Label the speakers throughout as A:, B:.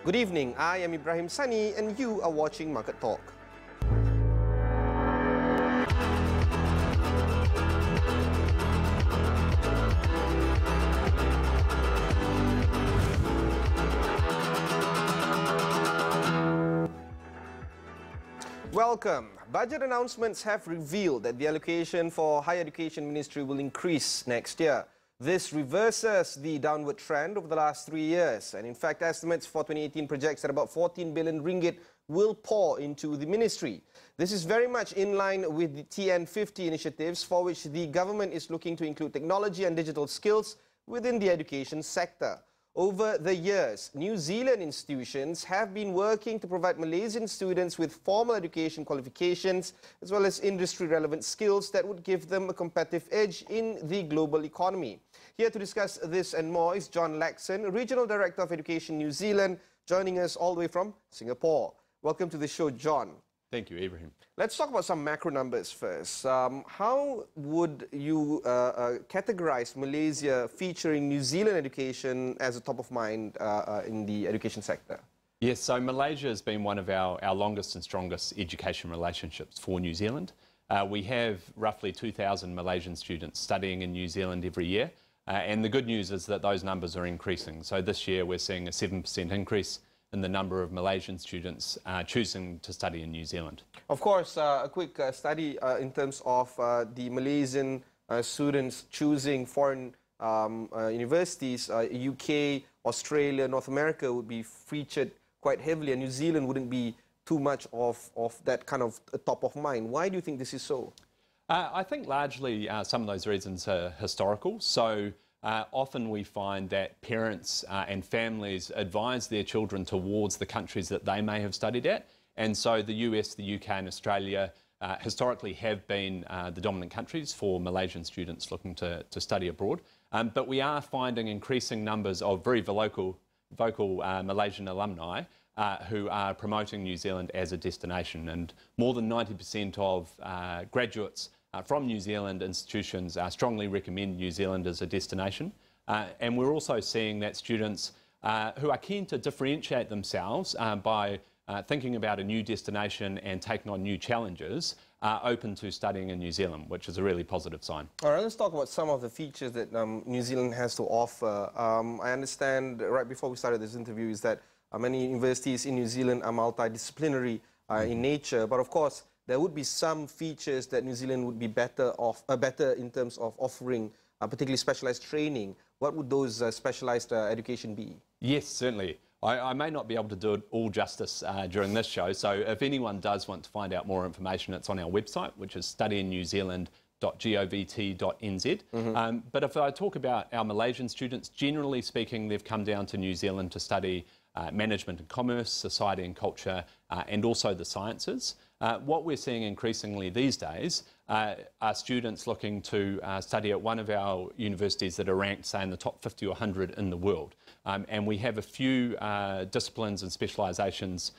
A: Good evening, I am Ibrahim Sani and you are watching Market Talk. Welcome. Budget announcements have revealed that the allocation for Higher Education Ministry will increase next year. This reverses the downward trend over the last 3 years. And in fact, estimates for 2018 projects that about 14 billion ringgit will pour into the ministry. This is very much in line with the TN50 initiatives, for which the government is looking to include technology and digital skills within the education sector. Over the years, New Zealand institutions have been working to provide Malaysian students with formal education qualifications as well as industry-relevant skills that would give them a competitive edge in the global economy. Here to discuss this and more is John Laxon, Regional Director of Education New Zealand, joining us all the way from Singapore. Welcome to the show, John.
B: Thank you, Ibrahim.
A: Let's talk about some macro numbers first. How would you categorize Malaysia featuring New Zealand education as a top of mind in the education sector?
B: Yes, so Malaysia has been one of our longest and strongest education relationships for New Zealand. We have roughly 2,000 Malaysian students studying in New Zealand every year. And the good news is that those numbers are increasing. So this year we're seeing a 7% increase in the number of Malaysian students choosing to study in New Zealand.
A: Of course, a quick study in terms of the Malaysian students choosing foreign universities, UK, Australia, North America would be featured quite heavily, and New Zealand wouldn't be too much of that kind of top of mind. Why do you think this is so?
B: I think largely some of those reasons are historical. So often we find that parents and families advise their children towards the countries that they may have studied at. And so the US, the UK and Australia historically have been the dominant countries for Malaysian students looking to study abroad. But we are finding increasing numbers of very vocal Malaysian alumni who are promoting New Zealand as a destination. And more than 90% of graduates from New Zealand institutions strongly recommend New Zealand as a destination. And we're also seeing that students who are keen to differentiate themselves by thinking about a new destination and taking on new challenges are open to studying in New Zealand, which is a really positive sign.
A: All right, let's talk about some of the features that New Zealand has to offer. I understand right before we started this interview is that many universities in New Zealand are multidisciplinary in nature, but of course there would be some features that New Zealand would be better in terms of offering, particularly specialized training. What would those specialized education be? Yes,
B: certainly. I may not be able to do it all justice during this show, so if anyone does want to find out more information, it's on our website, which is studyinnewzealand.govt.nz. But if I talk about our Malaysian students, generally speaking, they've come down to New Zealand to study management and commerce, society and culture, and also the sciences. What we're seeing increasingly these days are students looking to study at one of our universities that are ranked, say, in the top 50 or 100 in the world. And we have a few disciplines and specialisations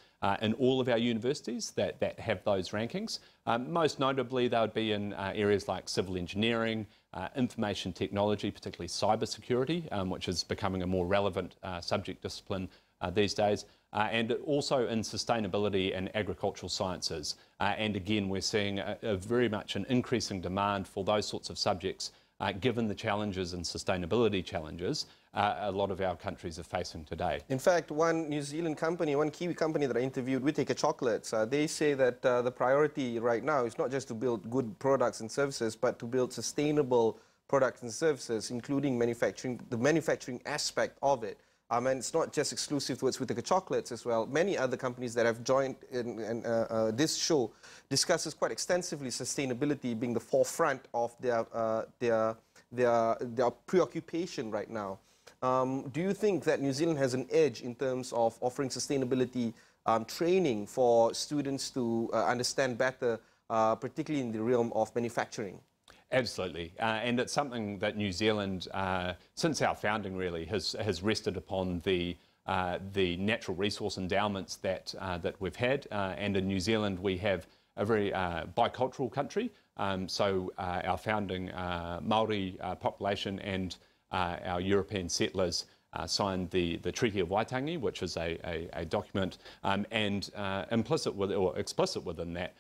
B: in all of our universities that have those rankings. Most notably, they would be in areas like civil engineering, information technology, particularly cyber security, which is becoming a more relevant subject discipline these days, and also in sustainability and agricultural sciences. And again, we're seeing a very much an increasing demand for those sorts of subjects, given the challenges and sustainability challenges a lot of our countries are facing today.
A: In fact, one New Zealand company, one Kiwi company that I interviewed, Whittaker Chocolates, they say that the priority right now is not just to build good products and services, but to build sustainable products and services, including manufacturing, the manufacturing aspect of it. And it's not just exclusive towards Whittaker Chocolates as well. Many other companies that have joined in this show discusses quite extensively sustainability being the forefront of their preoccupation right now. Do you think that New Zealand has an edge in terms of offering sustainability training for students to understand better, particularly in the realm of manufacturing?
B: Absolutely, and it's something that New Zealand, since our founding really, has rested upon the natural resource endowments that we've had. And in New Zealand we have a very bicultural country, so our founding Maori population and our European settlers signed the Treaty of Waitangi, which is a document, and implicit with, or explicit within that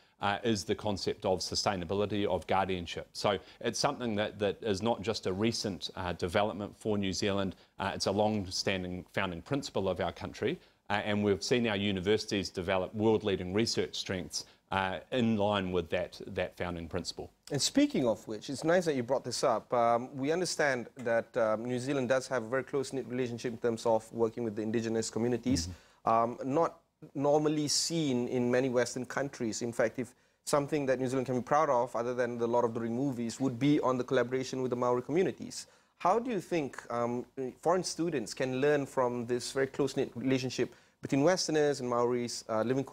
B: is the concept of sustainability, of guardianship. So it's something that is not just a recent development for New Zealand, it's a long-standing founding principle of our country, and we've seen our universities develop world-leading research strengths in line with that founding principle.
A: And speaking of which, it's nice that you brought this up. We understand that New Zealand does have a very close-knit relationship in terms of working with the indigenous communities, not normally seen in many Western countries. In fact, if something that New Zealand can be proud of, other than the Lord of the Rings movies, would be on the collaboration with the Maori communities. How do you think foreign students can learn from this very close-knit relationship between Westerners and Maoris living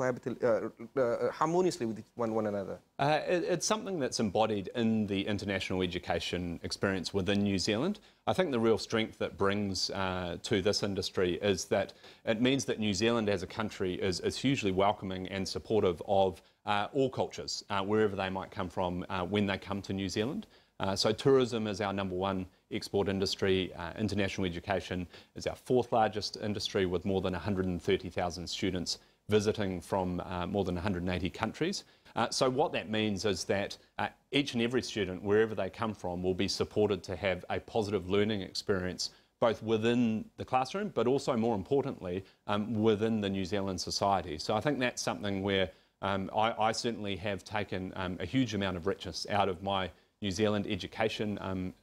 A: harmoniously with one another?
B: It's something that's embodied in the international education experience within New Zealand. I think the real strength that brings to this industry is that it means that New Zealand as a country is hugely welcoming and supportive of all cultures, wherever they might come from when they come to New Zealand. So tourism is our #1 export industry. International education is our 4th largest industry, with more than 130,000 students visiting from more than 180 countries. So what that means is that each and every student, wherever they come from, will be supported to have a positive learning experience, both within the classroom, but also, more importantly, within the New Zealand society. So I think that's something where I certainly have taken a huge amount of richness out of my New Zealand education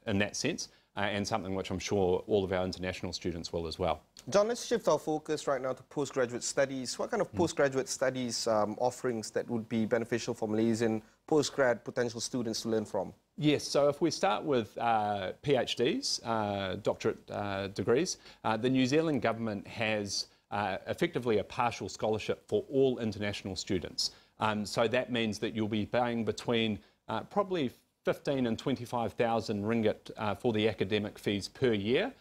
B: in that sense, and something which I'm sure all of our international students will as well.
A: John, let's shift our focus right now to postgraduate studies. What kind of postgraduate studies offerings that would be beneficial for Malaysian postgrad potential students to learn from?
B: Yes, so if we start with PhDs, doctorate degrees, the New Zealand government has effectively a partial scholarship for all international students. So that means that you'll be paying between probably 15,000 and 25,000 ringgit for the academic fees per year,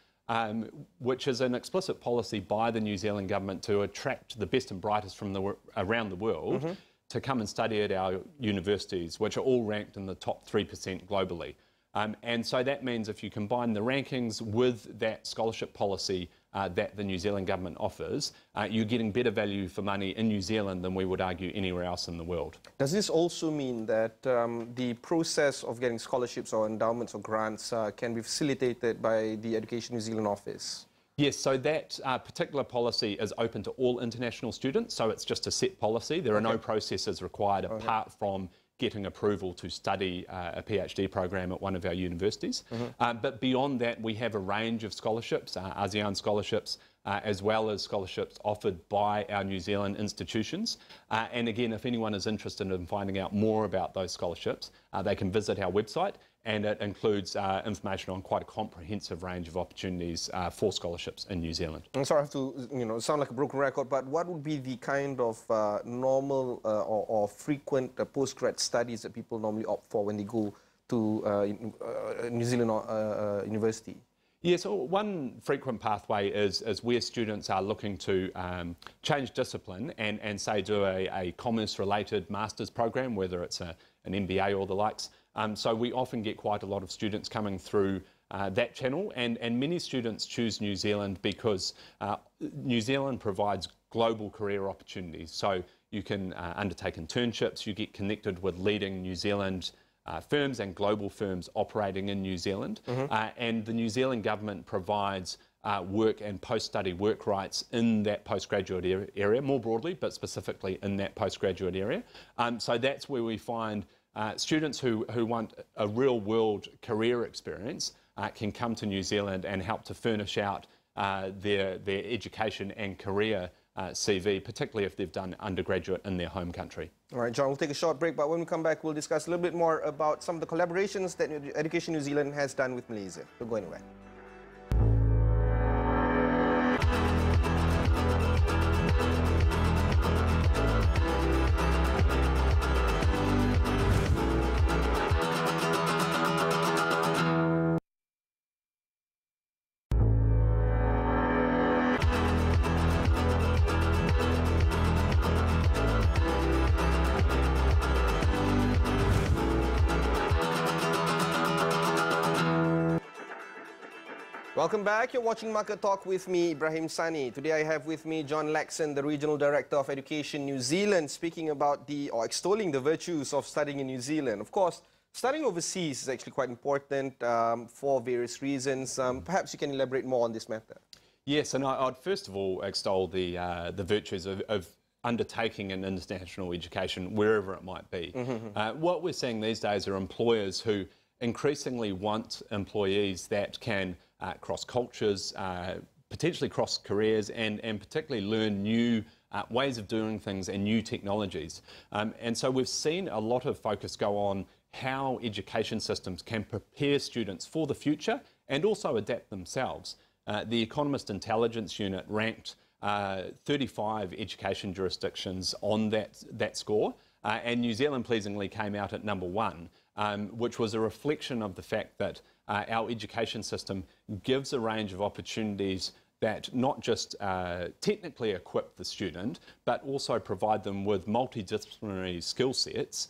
B: which is an explicit policy by the New Zealand government to attract the best and brightest from around the world to come and study at our universities, which are all ranked in the top 3% globally. And so that means if you combine the rankings with that scholarship policy that the New Zealand government offers, you're getting better value for money in New Zealand than we would argue anywhere else in the world.
A: Does this also mean that the process of getting scholarships or endowments or grants can be facilitated by the Education New Zealand office?
B: Yes, so that particular policy is open to all international students, so it's just a set policy. There are no processes required apart from getting approval to study a PhD program at one of our universities. But beyond that, we have a range of scholarships, ASEAN scholarships, as well as scholarships offered by our New Zealand institutions. And again, if anyone is interested in finding out more about those scholarships, they can visit our website, and it includes information on quite a comprehensive range of opportunities for scholarships in New Zealand.
A: I'm sorry, I have to sound like a broken record, but what would be the kind of normal or frequent postgrad studies that people normally opt for when they go to New Zealand university?
B: Yeah, so one frequent pathway is where students are looking to change discipline and say do a commerce-related master's program, whether it's an MBA or the likes. So we often get quite a lot of students coming through that channel, and many students choose New Zealand because New Zealand provides global career opportunities. So you can undertake internships, you get connected with leading New Zealand firms and global firms operating in New Zealand, and the New Zealand government provides work and post-study work rights in that postgraduate area, more broadly, but specifically in that postgraduate area. So that's where we find students who want a real-world career experience can come to New Zealand and help to furnish out their education and career CV, particularly if they've done undergraduate in their home country.
A: All right, John, we'll take a short break, but when we come back, we'll discuss a little bit more about some of the collaborations that Education New Zealand has done with Malaysia. Don't go anywhere. Welcome back. You're watching Market Talk with me, Ibrahim Sani. Today I have with me John Laxon, the Regional Director of Education New Zealand, speaking about extolling the virtues of studying in New Zealand. Of course, studying overseas is actually quite important for various reasons. Perhaps you can elaborate more on this matter.
B: Yes, and I'd first of all extol the virtues of undertaking an international education wherever it might be. What we're seeing these days are employers who increasingly want employees that can cross cultures, potentially cross careers, and particularly learn new ways of doing things and new technologies. And so we've seen a lot of focus go on how education systems can prepare students for the future and also adapt themselves. The Economist Intelligence Unit ranked 35 education jurisdictions on that score, and New Zealand pleasingly came out at number 1, which was a reflection of the fact that our education system gives a range of opportunities that not just technically equip the student, but also provide them with multidisciplinary skill sets,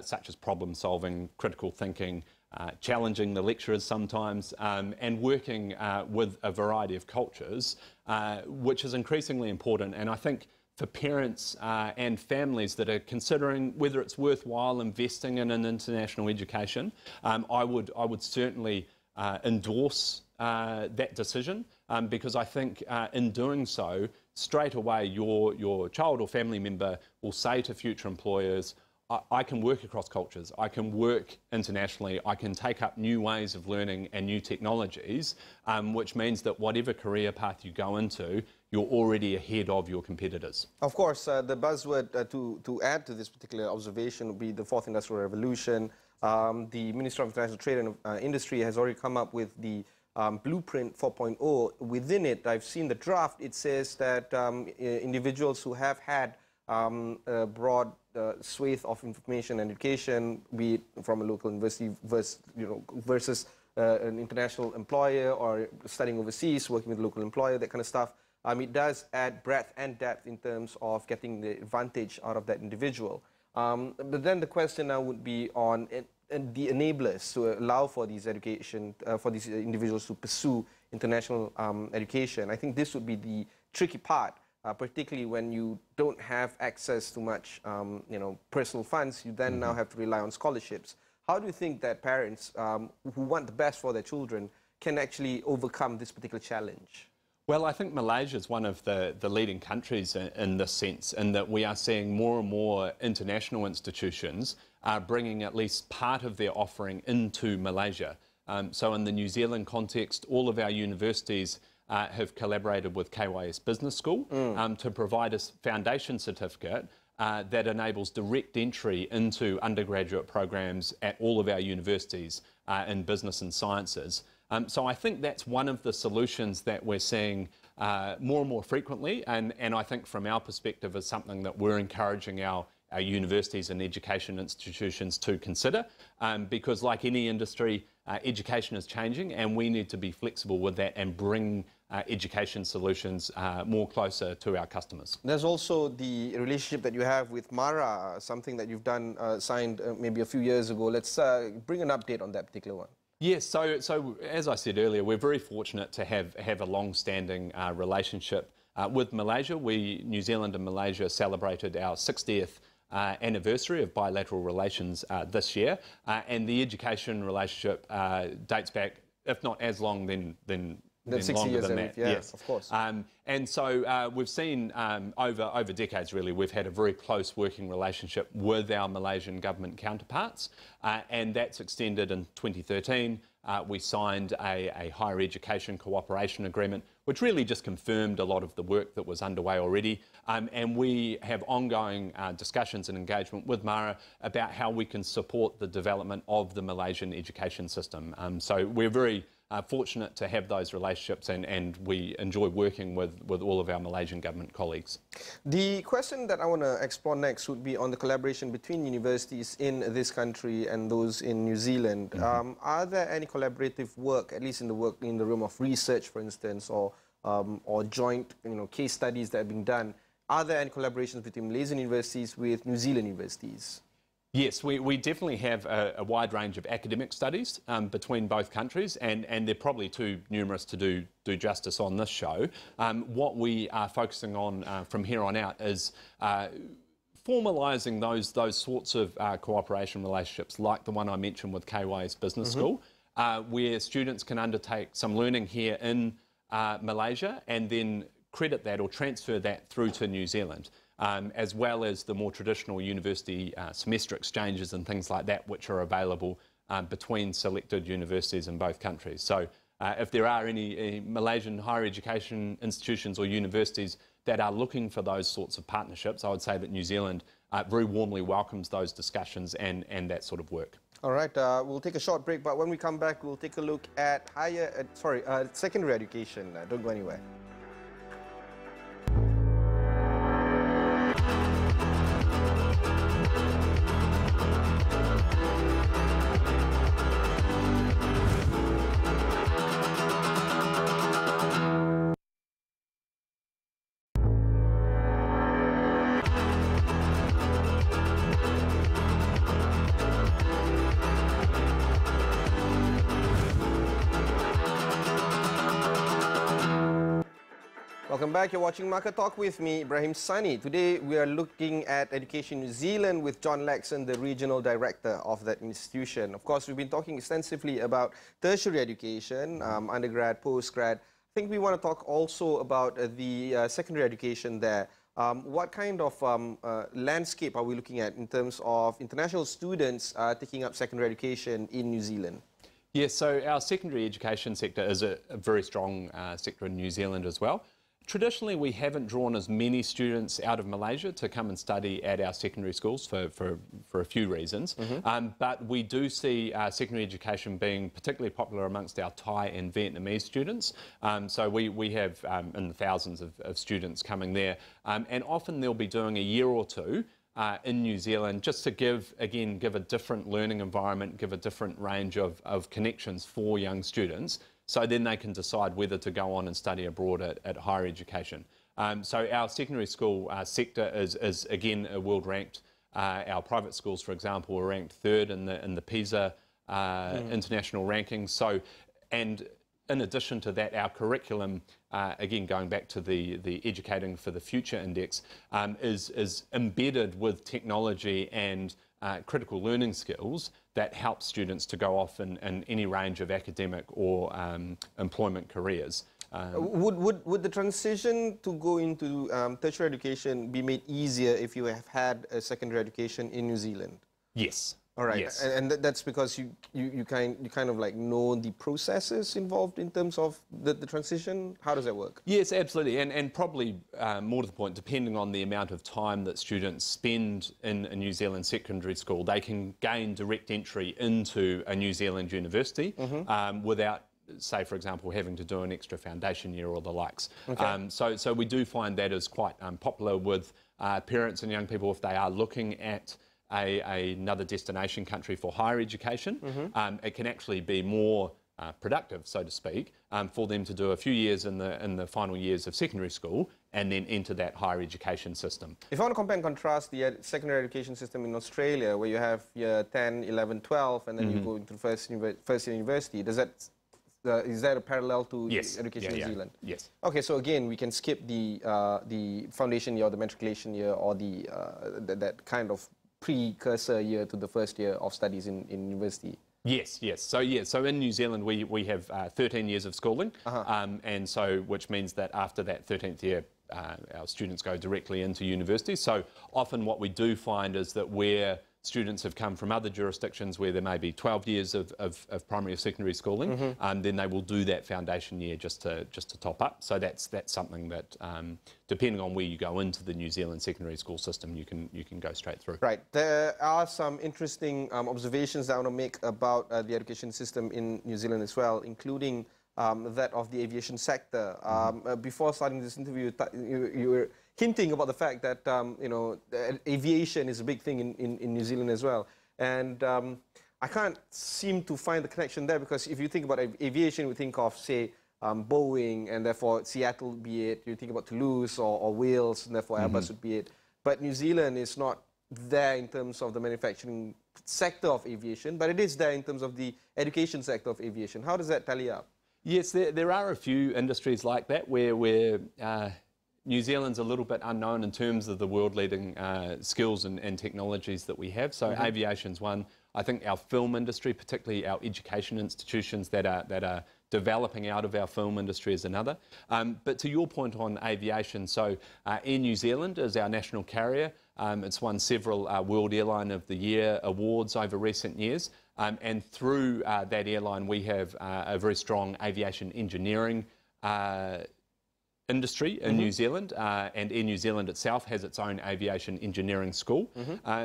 B: such as problem solving, critical thinking, challenging the lecturers sometimes, and working with a variety of cultures, which is increasingly important. And I think for parents and families that are considering whether it's worthwhile investing in an international education, I would certainly endorse that decision, because I think in doing so, straight away your child or family member will say to future employers, I can work across cultures, I can work internationally, I can take up new ways of learning and new technologies, which means that whatever career path you go into, you're already ahead of your competitors.
A: Of course, the buzzword to add to this particular observation would be the Fourth Industrial Revolution. The Ministry of International Trade and Industry has already come up with the Blueprint 4.0. Within it, I've seen the draft, it says that individuals who have had a broad swathe of information and education, be it from a local university versus an international employer, or studying overseas, working with a local employer, that kind of stuff, it does add breadth and depth in terms of getting the advantage out of that individual. But then the question now would be on the enablers to allow for these for these individuals to pursue international education. I think this would be the tricky part. Particularly when you don't have access to much, personal funds, you then now have to rely on scholarships. How do you think that parents who want the best for their children can actually overcome this particular challenge?
B: Well, I think Malaysia is one of the leading countries in this sense, in that we are seeing more and more international institutions bringing at least part of their offering into Malaysia. So in the New Zealand context, all of our universities have collaborated with KYS Business School to provide a foundation certificate that enables direct entry into undergraduate programs at all of our universities in business and sciences. So I think that's one of the solutions that we're seeing more and more frequently, and I think from our perspective is something that we're encouraging our universities and education institutions to consider, because like any industry, education is changing, and we need to be flexible with that and bring education solutions more closer to our customers.
A: There's also the relationship that you have with MARA, something that you've done, signed maybe a few years ago. Let's bring an update on that particular one.
B: Yes, so as I said earlier, we're very fortunate to have a long-standing relationship with Malaysia. New Zealand and Malaysia celebrated our 60th anniversary of bilateral relations this year, and the education relationship dates back, if not as long, then
A: 60 years than that. Yeah,
B: yes,
A: of course.
B: And so we've seen over decades, really, we've had a very close working relationship with our Malaysian government counterparts, and that's extended in 2013. We signed a higher education cooperation agreement, which really just confirmed a lot of the work that was underway already. And we have ongoing discussions and engagement with MARA about how we can support the development of the Malaysian education system. So we're very fortunate to have those relationships, and we enjoy working with all of our Malaysian government colleagues.
A: The question that I want to explore next would be on the collaboration between universities in this country and those in New Zealand. Are there any collaborative work, at least in the realm of research, for instance, or joint case studies that are being done? Are there any collaborations between Malaysian universities with New Zealand universities?
B: Yes, we definitely have a wide range of academic studies between both countries, and they're probably too numerous to do justice on this show. What we are focusing on from here on out is formalising those sorts of cooperation relationships, like the one I mentioned with KY's Business School, where students can undertake some learning here in Malaysia and then credit that or transfer that through to New Zealand. As well as the more traditional university semester exchanges and things like that, which are available between selected universities in both countries. So if there are any Malaysian higher education institutions or universities that are looking for those sorts of partnerships, I would say that New Zealand very warmly welcomes those discussions and that sort of work.
A: All right, we'll take a short break, but when we come back, we'll take a look at secondary education. Don't go anywhere. Welcome back. You're watching Market Talk with me, Ibrahim Sani. Today we are looking at Education New Zealand with John Laxon, the Regional Director of that institution. Of course, we've been talking extensively about tertiary education, undergrad, postgrad. I think we want to talk also about the secondary education there. What kind of landscape are we looking at in terms of international students taking up secondary education in New Zealand?
B: Yes, so our secondary education sector is a very strong sector in New Zealand as well. Traditionally, we haven't drawn as many students out of Malaysia to come and study at our secondary schools for a few reasons. But we do see secondary education being particularly popular amongst our Thai and Vietnamese students. So we have in the thousands of students coming there. And often they'll be doing a year or two in New Zealand just to give a different learning environment, give a different range of connections for young students. So then they can decide whether to go on and study abroad at higher education. So our secondary school sector is again world ranked. Our private schools, for example, are ranked third in the PISA international rankings. So, and in addition to that, our curriculum, again going back to the Educating for the Future Index, is embedded with technology and critical learning skills that help students to go off in any range of academic or employment careers.
A: Would the transition to go into tertiary education be made easier if you have had a secondary education in New Zealand?
B: Yes.
A: All right,
B: yes.
A: and that's because you kind of like know the processes involved in terms of the transition. How does that work?
B: Yes, absolutely, and probably more to the point, depending on the amount of time that students spend in a New Zealand secondary school, they can gain direct entry into a New Zealand university without, say, for example, having to do an extra foundation year or the likes. Okay. So we do find that is quite popular with parents and young people if they are looking at another destination country for higher education. It can actually be more productive, so to speak, for them to do a few years in the final years of secondary school and then enter that higher education system.
A: If I want to compare and contrast the secondary education system in Australia, where you have year 10, 11, 12, and then you go into first year university, is that a parallel to education in New Zealand?
B: Yes.
A: Okay, so again, we can skip the foundation year or the matriculation year or that kind of precursor year to the first year of studies in university.
B: Yes. So in New Zealand we have 13 years of schooling, and so which means that after that 13th year, our students go directly into university. So often what we do find is that where students have come from other jurisdictions where there may be 12 years of primary or secondary schooling, then they will do that foundation year just to top up. So that's something that, depending on where you go into the New Zealand secondary school system, you can go straight through. Right.
A: There are some interesting observations that I want to make about the education system in New Zealand as well, including that of the aviation sector. Before starting this interview, you were hinting about the fact that aviation is a big thing in New Zealand as well, and I can't seem to find the connection there, because if you think about aviation, we think of, say, Boeing, and therefore Seattle would be it. You think about Toulouse or Wales, and therefore Airbus would be it. But New Zealand is not there in terms of the manufacturing sector of aviation, but it is there in terms of the education sector of aviation. How does that tally up?
B: Yes, there are a few industries like that where New Zealand's a little bit unknown in terms of the world-leading skills and technologies that we have. So aviation's one. I think our film industry, particularly our education institutions that are developing out of our film industry, is another. But to your point on aviation, so Air New Zealand is our national carrier. It's won several World Airline of the Year awards over recent years. And through that airline, we have a very strong aviation engineering industry in New Zealand, and Air New Zealand itself has its own aviation engineering school.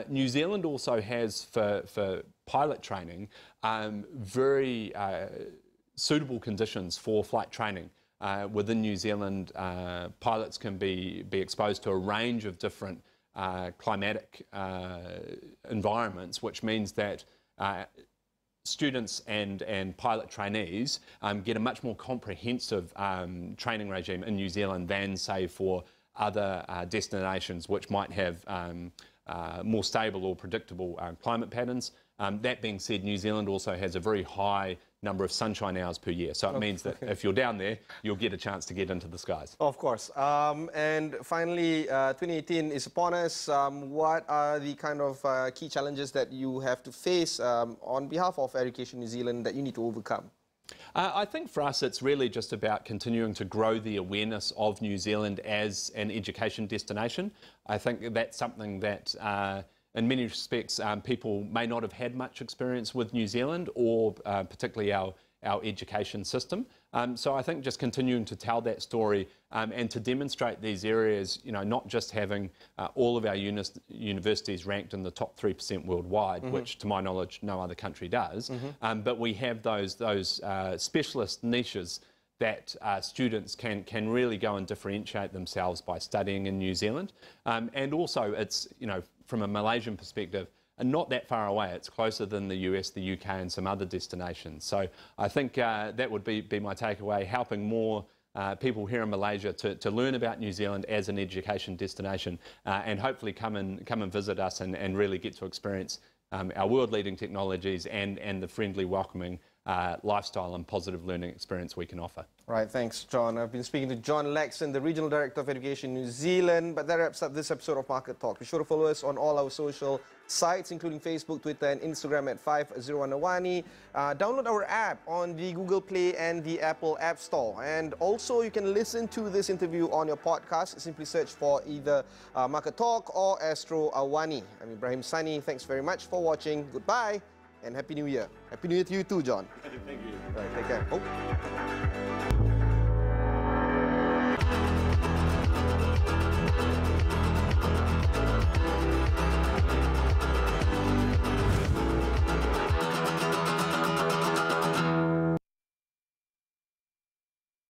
B: New Zealand also has, for pilot training, very suitable conditions for flight training. Within New Zealand, pilots can be exposed to a range of different climatic environments, which means that students and pilot trainees get a much more comprehensive training regime in New Zealand than, say, for other destinations which might have more stable or predictable climate patterns. That being said, New Zealand also has a very high number of sunshine hours per year, so it means that if you're down there, you'll get a chance to get into the skies.
A: Of course. And finally, 2018 is upon us. What are the kind of key challenges that you have to face on behalf of Education New Zealand that you need to overcome?
B: I think for us it's really just about continuing to grow the awareness of New Zealand as an education destination. I think that's something that in many respects people may not have had much experience with New Zealand, or particularly our education system. So I think just continuing to tell that story and to demonstrate these areas, you know, not just having all of our universities ranked in the top 3% worldwide, which to my knowledge no other country does, but we have those specialist niches that students can really go and differentiate themselves by studying in New Zealand. And also it's, you know, from a Malaysian perspective, and not that far away. It's closer than the US, the UK and some other destinations. So I think that would be my takeaway, helping more people here in Malaysia to learn about New Zealand as an education destination and hopefully come and visit us and really get to experience our world-leading technologies and the friendly, welcoming lifestyle and positive learning experience we can offer.
A: Right, thanks, John. I've been speaking to John Lexon, the Regional Director of Education New Zealand. But that wraps up this episode of Market Talk. Be sure to follow us on all our social sites, including Facebook, Twitter, and Instagram at 501awani. Download our app on the Google Play and the Apple App Store. And also, you can listen to this interview on your podcast. Simply search for either Market Talk or Astro Awani. I'm Ibrahim Sani. Thanks very much for watching. Goodbye. And Happy New Year. Happy New Year to you too, John.
B: Thank you.
A: Right, take care. Oh.